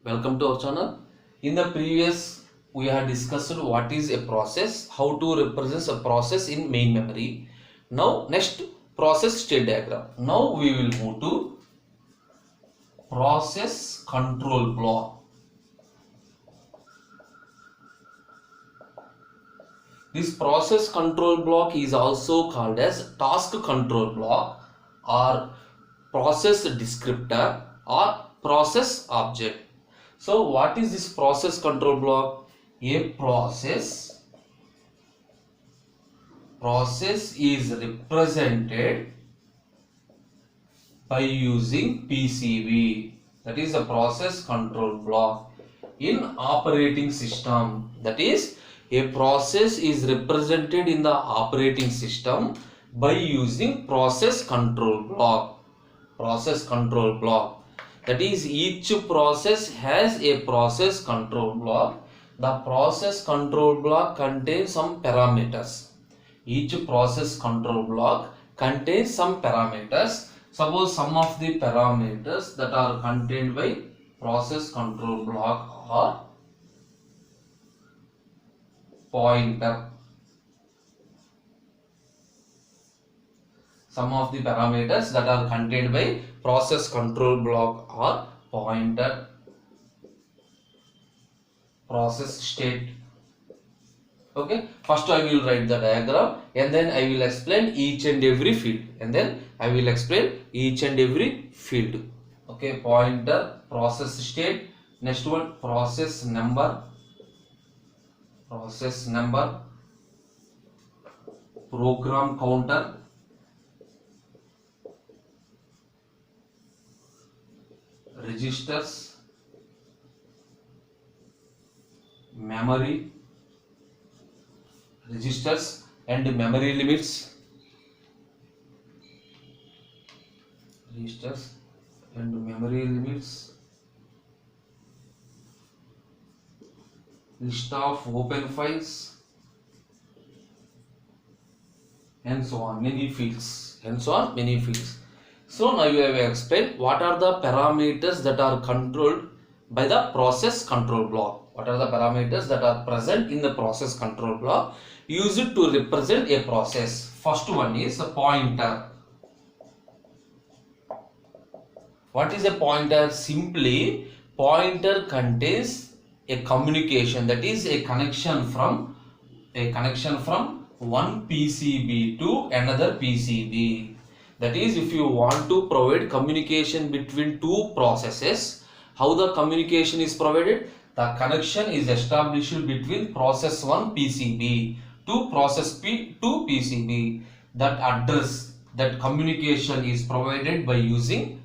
Welcome to our channel. In the previous we have discussed what is a process, how to represent a process in main memory. Now next, process state diagram. Now we will move to process control block. This process control block is also called as task control block or process descriptor or process object. So what is this process control block? A process is represented by using PCB. That is a process control block in operating system. That is, a process is represented in the operating system by using process control block. Process control block. That is, each process has a process control block. The process control block contains some parameters. Each process control block contains some parameters. Suppose some of the parameters that are contained by process control block are pointer. Some of the parameters that are contained by process control block are pointer, process state. Okay, first I will write the diagram and then I will explain each and every field, Okay, pointer, process state. Next one, process number, program counter, registers, memory, registers and memory limits, list of open files, and so on, many fields. So now you have explained what are the parameters that are controlled by the process control block. What are the parameters that are present in the process control block used to represent a process? First one is a pointer. What is a pointer? Simply, pointer contains a communication, that is a connection from one PCB to another PCB. That is, if you want to provide communication between two processes, how the communication is provided? The connection is established between process 1 PCB to process 2 PCB. That communication is provided by using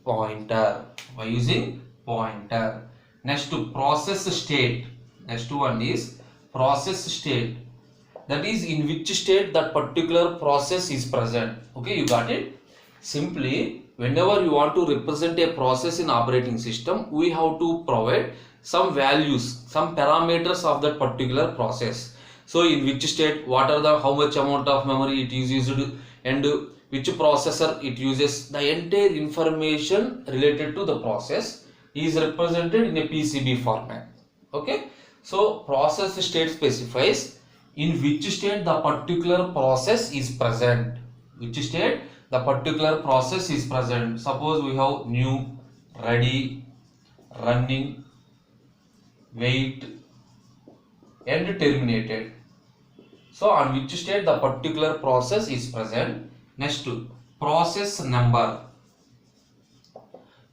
pointer. Next to process state. Next one is process state. That is, in which state that particular process is present. Okay, you got it? Simply, whenever you want to represent a process in operating system, we have to provide some values, some parameters of that particular process. So in which state, how much amount of memory it is used, and which processor it uses, the entire information related to the process is represented in a PCB format. Okay, so process state specifies in which state the particular process is present. Suppose we have new, ready, running, wait and terminated. So on which state the particular process is present. Next, process number.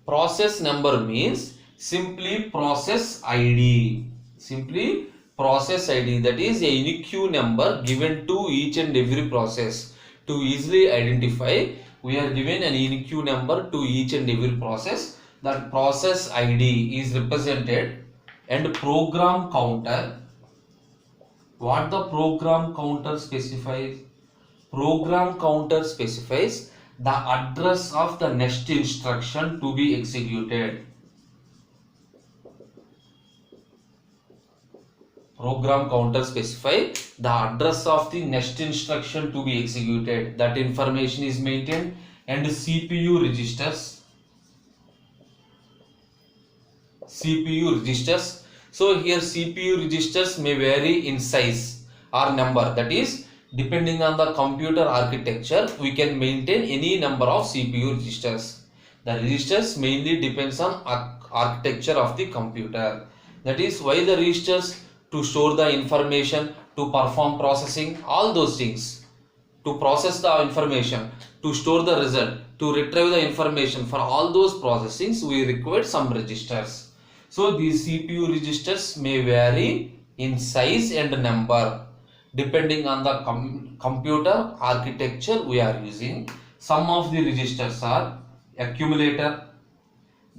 Process number means simply process ID. That is a unique number given to each and every process. To easily identify, we are given an unique number to each and every process. That process ID is represented, and program counter. What the program counter specifies? Program counter specifies the address of the next instruction to be executed. Program counter specifies the address of the next instruction to be executed. That information is maintained. And CPU registers CPU registers. So here CPU registers may vary in size or number, that is depending on the computer architecture we can maintain any number of CPU registers. The registers mainly depends on architecture of the computer. That is why the registers to store the information, to perform processing, all those things, to process the information, to store the result, to retrieve the information, for all those processings we require some registers. So these CPU registers may vary in size and number depending on the computer architecture we are using. Some of the registers are accumulator,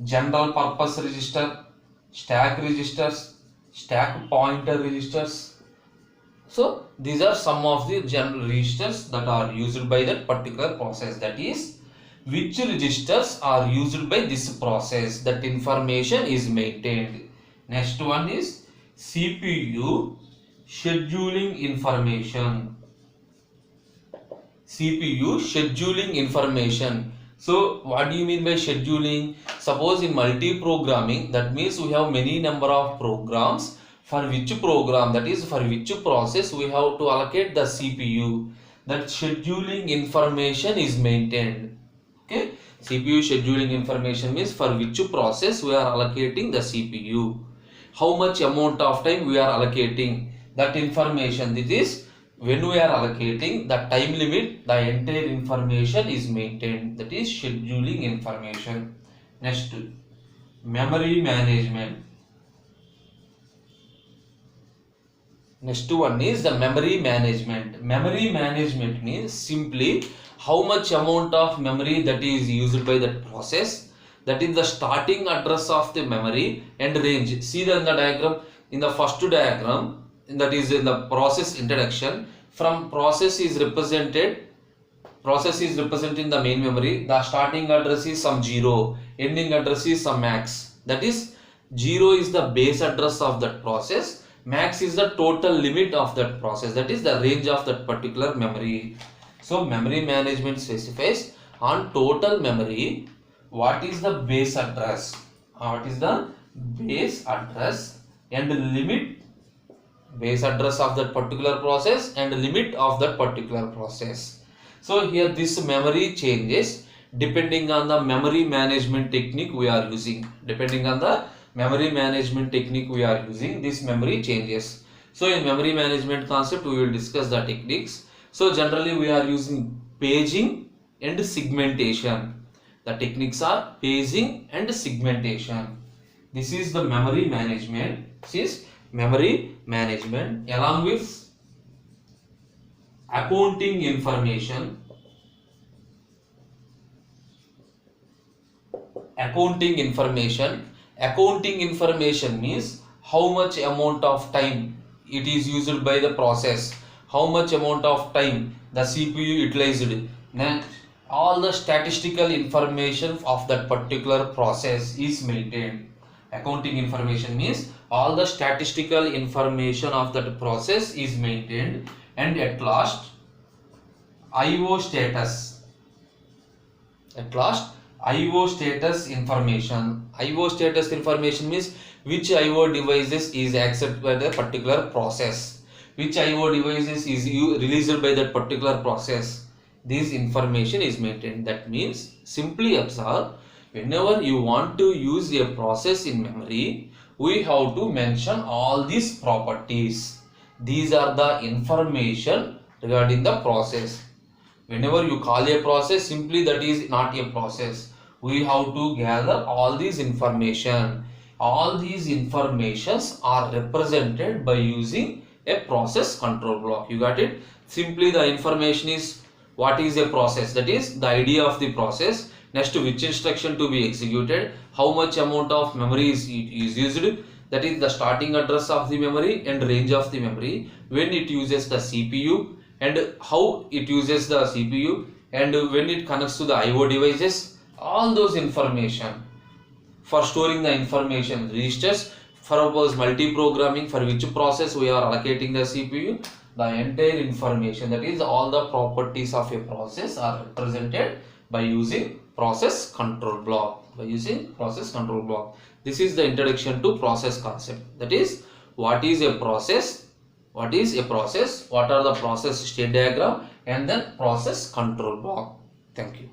general purpose register, stack registers, stack pointer registers. So these are some of the general registers that are used by that particular process. That is, which registers are used by this process, that information is maintained. Next one is CPU scheduling information. CPU scheduling information. So what do you mean by scheduling? Suppose in multi-programming, that means we have many number of programs. For which program, that is for which process, we have to allocate the CPU. That scheduling information is maintained. Okay, CPU scheduling information means for which process we are allocating the CPU. How much amount of time we are allocating that information. This is when we are allocating the time limit, the entire information is maintained. That is scheduling information. Next, memory management. Next one is the memory management. Memory management means simply how much amount of memory that is used by that process. That is the starting address of the memory and range. See in the diagram, in the first diagram, that is in the process introduction, from process is represented in the main memory. The starting address is some 0, ending address is some max. That is 0 is the base address of that process, max is the total limit of that process, that is the range of that particular memory. So memory management specifies on total memory what is the base address, and limit, base address of that particular process and limit of that particular process. So here this memory changes depending on the memory management technique we are using. Depending on the memory management technique we are using, this memory changes. So in memory management concept we will discuss the techniques. So generally we are using paging and segmentation. The techniques are paging and segmentation. This is the memory management. This is memory management along with accounting information. Accounting information means how much amount of time it is used by the process, how much amount of time the CPU utilized. Then all the statistical information of that particular process is maintained. Accounting information means all the statistical information of that process is maintained. And at last, IO status. At last, IO status information. IO status information means which IO devices is accepted by the particular process, which IO devices is released by that particular process. This information is maintained. That means, simply observe, whenever you want to use a process in memory, we have to mention all these properties. These are the information regarding the process. Whenever you call a process, simply that is not a process. We have to gather all these information. All these informations are represented by using a process control block. You got it? Simply the information is what is a process, that is the idea of the process. Next, which instruction to be executed, how much amount of memory is used, that is the starting address of the memory and range of the memory, when it uses the CPU and how it uses the CPU, and when it connects to the IO devices. All those information for storing the information registers. For suppose multi-programming, for which process we are allocating the CPU, the entire information, that is all the properties of a process, are represented by using process control block. This is the introduction to process concept. That is, what is a process, what are the process state diagram, and then process control block. Thank you.